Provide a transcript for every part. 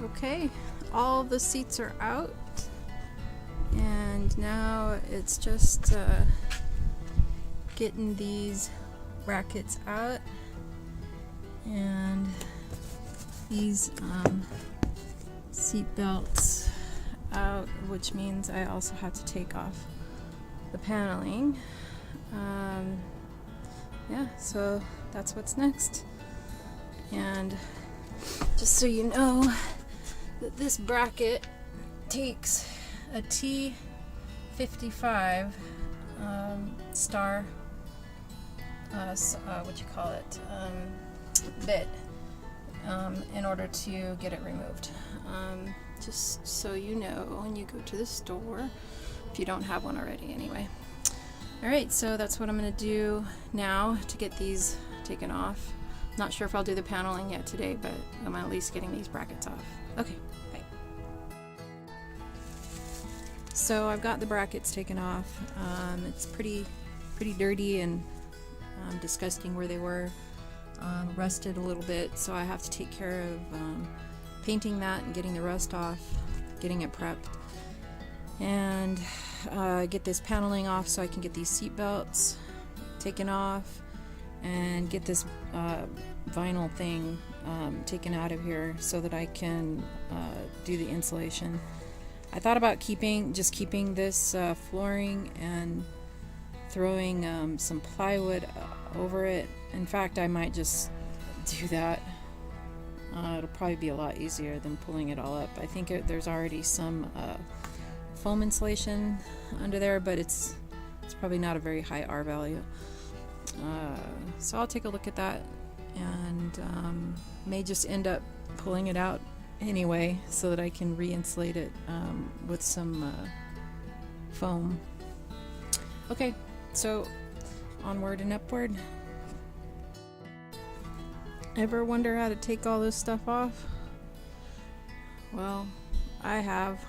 Okay, all the seats are out, and now it's just getting these brackets out and these seat belts out, which means I also have to take off the paneling. Yeah, so that's what's next. And just so you know that this bracket takes a T55 star bit in order to get it removed. Just so you know when you go to the store, if you don't have one already anyway. Alright, so that's what I'm going to do now to get these taken off. Not sure if I'll do the paneling yet today, but I'm at least getting these brackets off. Okay, bye. So I've got the brackets taken off. It's pretty dirty and disgusting where they were. Rusted a little bit, so I have to take care of painting that and getting the rust off, getting it prepped, and get this paneling off so I can get these seat belts taken off and get this vinyl thing taken out of here so that I can do the insulation. I thought about keeping this flooring and throwing some plywood over it. In fact, I might just do that. It'll probably be a lot easier than pulling it all up. I think there's already some foam insulation under there, but it's probably not a very high R value. So I'll take a look at that, and may just end up pulling it out anyway so that I can re-insulate it with some foam. Okay, so onward and upward. Ever wonder how to take all this stuff off? Well, I have,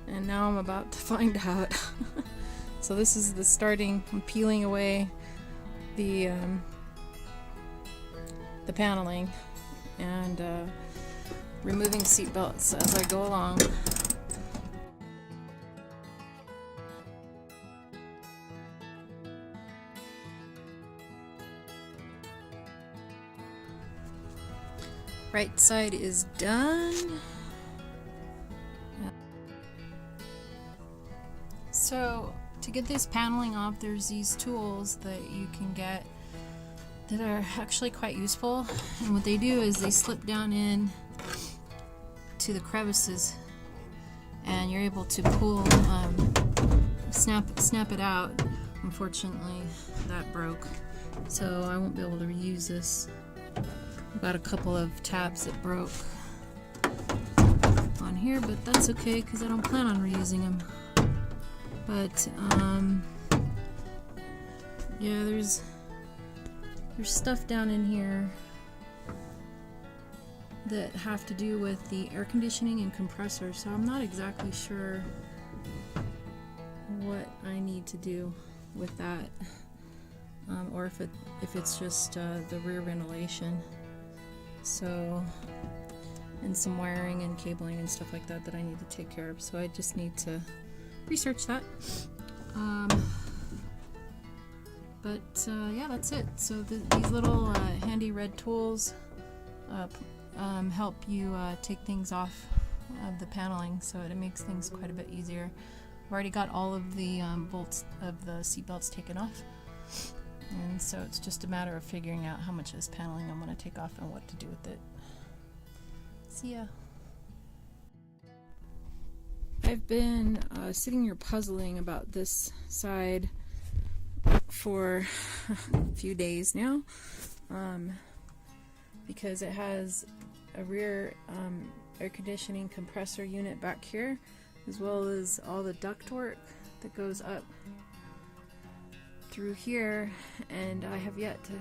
and now I'm about to find out. So this is the starting. I'm peeling away the paneling and removing seat belts as I go along. Right side is done. So to get this paneling off, there's these tools that you can get that are actually quite useful, and what they do is they slip down in to the crevices and you're able to pull, snap it out. Unfortunately that broke, so I won't be able to reuse this. I've got a couple of tabs that broke on here, but that's okay because I don't plan on reusing them. But yeah, there's stuff down in here that have to do with the air conditioning and compressor, so I'm not exactly sure what I need to do with that, or if it's just the rear ventilation. So, and some wiring and cabling and stuff like that I need to take care of, so I just need to research that. Yeah, that's it. So these little handy red tools help you take things off of the paneling, so it makes things quite a bit easier. I've already got all of the bolts of the seat belts taken off, and so it's just a matter of figuring out how much of this paneling I'm going to take off and what to do with it. See ya. I've been sitting here puzzling about this side for a few days now, because it has a rear air conditioning compressor unit back here, as well as all the ductwork that goes up through here, and I have yet to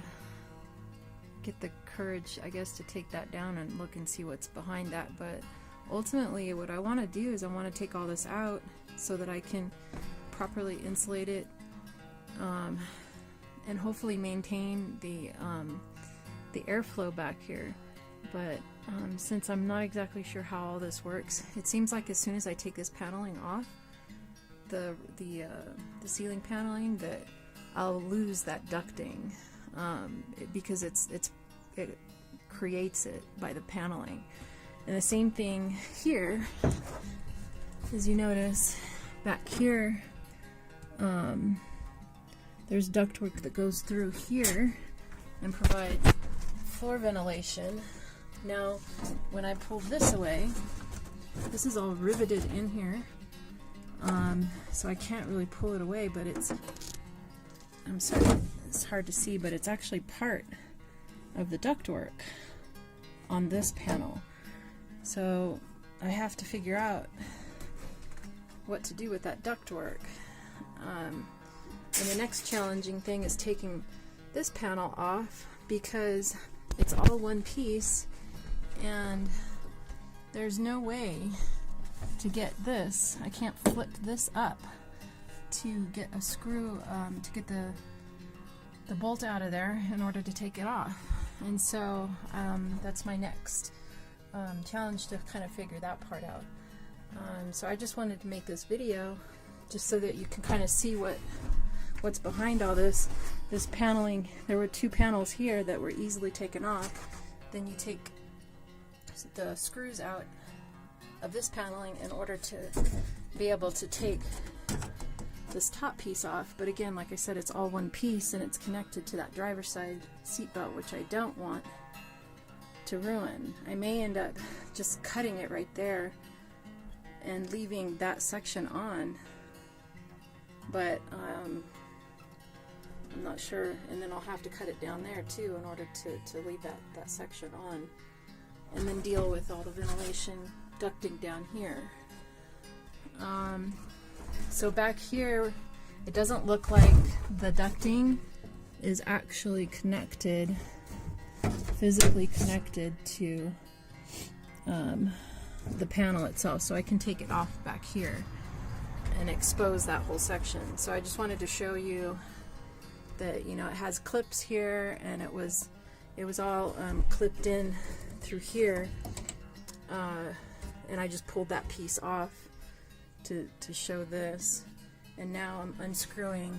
get the courage, I guess, to take that down and look and see what's behind that. But ultimately what I want to do is I want to take all this out so that I can properly insulate it, and hopefully maintain the airflow back here. but since I'm not exactly sure how all this works, it seems like as soon as I take this paneling off, the ceiling paneling, that I'll lose that ducting because it creates it by the paneling. And the same thing here, as you notice back here, there's ductwork that goes through here and provides floor ventilation. Now when I pull this away, this is all riveted in here, so I can't really pull it away, but I'm sorry, it's hard to see, but it's actually part of the ductwork on this panel. So I have to figure out what to do with that ductwork. And the next challenging thing is taking this panel off, because it's all one piece and there's no way to get this. I can't flip this up to get a screw, to get the bolt out of there in order to take it off. And so that's my next challenge, to kind of figure that part out. So I just wanted to make this video just so that you can kind of see what's behind all this paneling. There were two panels here that were easily taken off. Then you take the screws out of this paneling in order to be able to take this top piece off. But again, like I said, it's all one piece and it's connected to that driver's side seatbelt, which I don't want to ruin. I may end up just cutting it right there and leaving that section on, but I'm not sure. And then I'll have to cut it down there too in order to leave that section on, and then deal with all the ventilation ducting down here. So back here, it doesn't look like the ducting is actually connected, physically connected to the panel itself. So I can take it off back here and expose that whole section. So I just wanted to show you that, you know, it has clips here, and it was all clipped in through here, and I just pulled that piece off to show this. And now I'm unscrewing,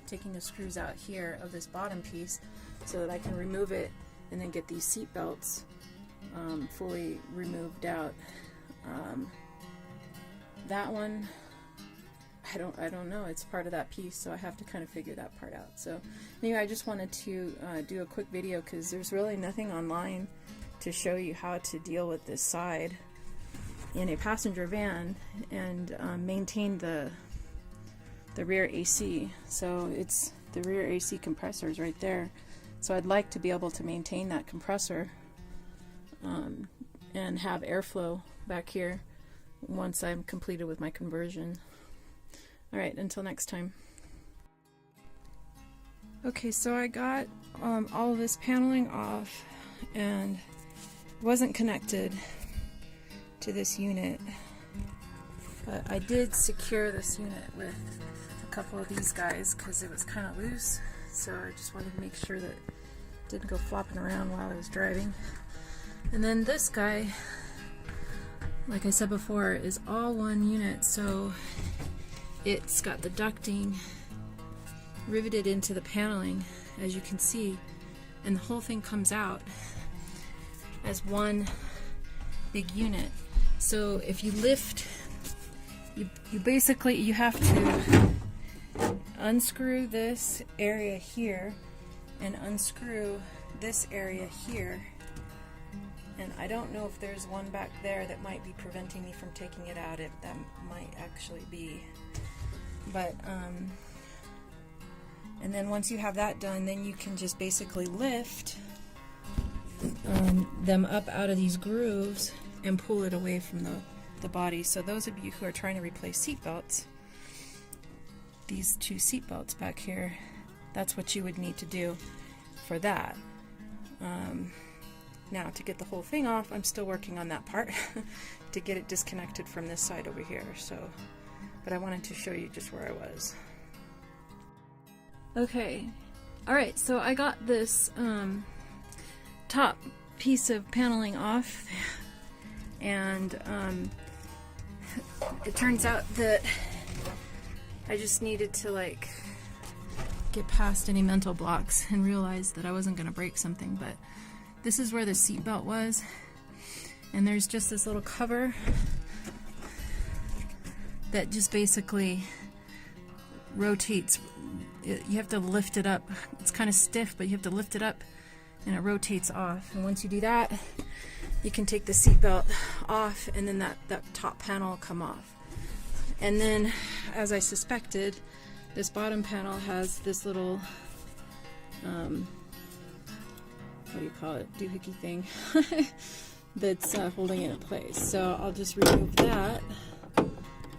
taking the screws out here of this bottom piece so that I can remove it and then get these seat belts fully removed out. That one, I don't know, it's part of that piece, so I have to kind of figure that part out. So anyway, I just wanted to do a quick video, because there's really nothing online to show you how to deal with this side in a passenger van and maintain the rear AC. So it's the rear AC compressor is right there. So I'd like to be able to maintain that compressor and have airflow back here once I'm completed with my conversion. Alright, until next time. Okay, so I got all of this paneling off, and it wasn't connected to this unit, but I did secure this unit with a couple of these guys because it was kind of loose, so I just wanted to make sure that it didn't go flopping around while I was driving. And then this guy, like I said before, is all one unit, so it's got the ducting riveted into the paneling, as you can see, and the whole thing comes out as one big unit. So if you lift, you basically, you have to unscrew this area here and unscrew this area here. And I don't know if there's one back there that might be preventing me from taking it out. That might actually be. But and then once you have that done, then you can just basically lift them up out of these grooves and pull it away from the body. So those of you who are trying to replace seat belts, these two seat belts back here, that's what you would need to do for that. Now, to get the whole thing off, I'm still working on that part to get it disconnected from this side over here. So, but I wanted to show you just where I was. Okay, alright, so I got this top piece of paneling off, and it turns out that I just needed to like get past any mental blocks and realize that I wasn't going to break something. But this is where the seat belt was, and there's just this little cover that just basically rotates. You have to lift it up. It's kind of stiff, but you have to lift it up and it rotates off. And once you do that, you can take the seatbelt off, and then that top panel will come off. And then, as I suspected, this bottom panel has this little, what do you call it, doohickey thing that's holding it in place. So I'll just remove that,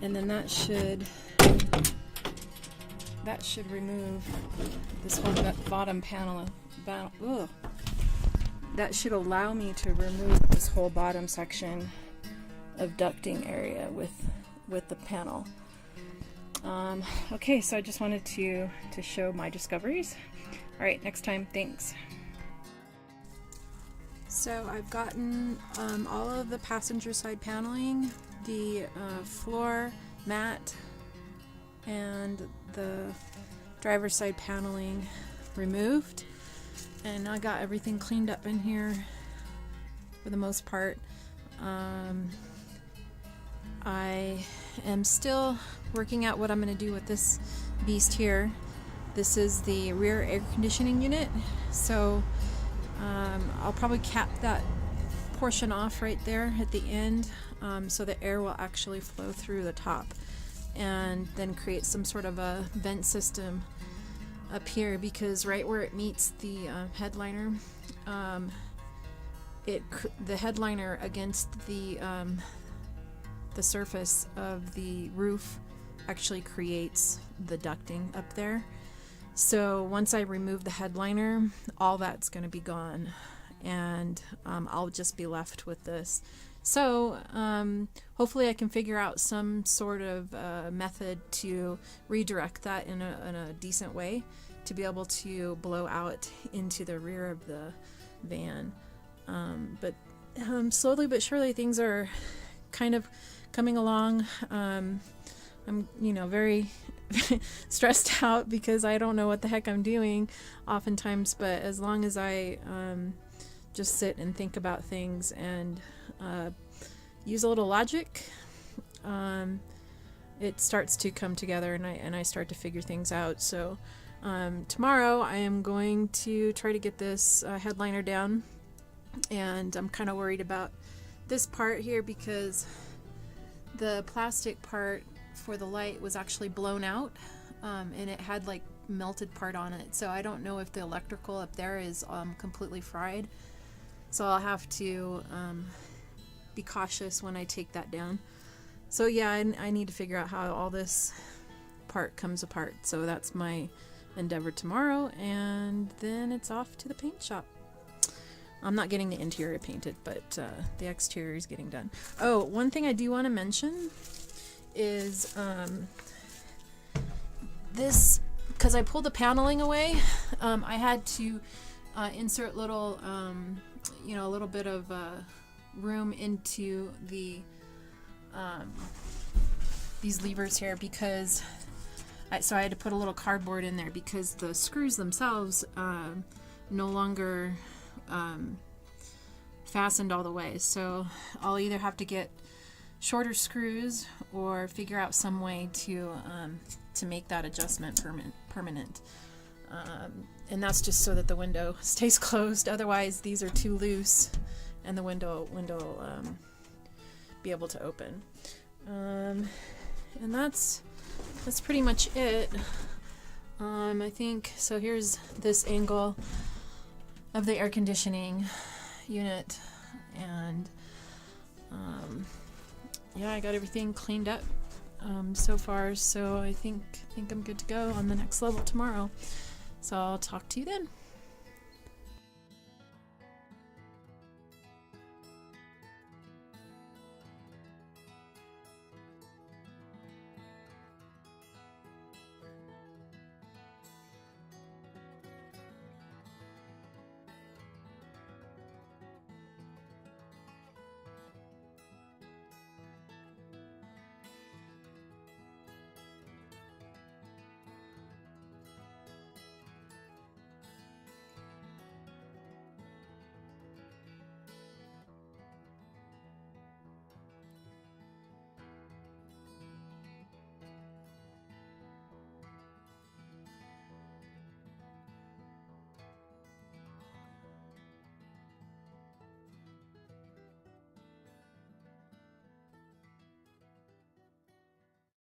and then that should remove this whole bottom panel. That should allow me to remove this whole bottom section of ducting area with the panel. Okay, so I just wanted to show my discoveries. All right, next time, thanks. So I've gotten all of the passenger side paneling, the floor mat, and the driver's side paneling removed, and I got everything cleaned up in here for the most part. I am still working out what I'm going to do with this beast here. This is the rear air conditioning unit, so I'll probably cap that portion off right there at the end, so the air will actually flow through the top, and then create some sort of a vent system up here, because right where it meets the headliner, the headliner against the surface of the roof actually creates the ducting up there. So once I remove the headliner, all that's going to be gone, and I'll just be left with this. So hopefully I can figure out some sort of method to redirect that in a decent way to be able to blow out into the rear of the van. But slowly but surely things are kind of coming along. I'm very stressed out because I don't know what the heck I'm doing oftentimes, but as long as I just sit and think about things and use a little logic, it starts to come together, and I start to figure things out. So tomorrow I am going to try to get this headliner down, and I'm kind of worried about this part here because the plastic part for the light was actually blown out, and it had like melted part on it, so I don't know if the electrical up there is completely fried, so I'll have to be cautious when I take that down. So yeah, I need to figure out how all this part comes apart, so that's my endeavor tomorrow, and then it's off to the paint shop. I'm not getting the interior painted, but the exterior is getting done. Oh, one thing I do want to mention is this, because I pulled the paneling away, I had to insert little, a little bit of room into the these levers here, because so I had to put a little cardboard in there because the screws themselves no longer fastened all the way. So I'll either have to get shorter screws or figure out some way to make that adjustment permanent. And that's just so that the window stays closed. Otherwise, these are too loose, and the window will be able to open. And that's pretty much it. I think so. Here's this angle of the air conditioning unit, and yeah, I got everything cleaned up so far, so I think I'm good to go on the next level tomorrow. So I'll talk to you then.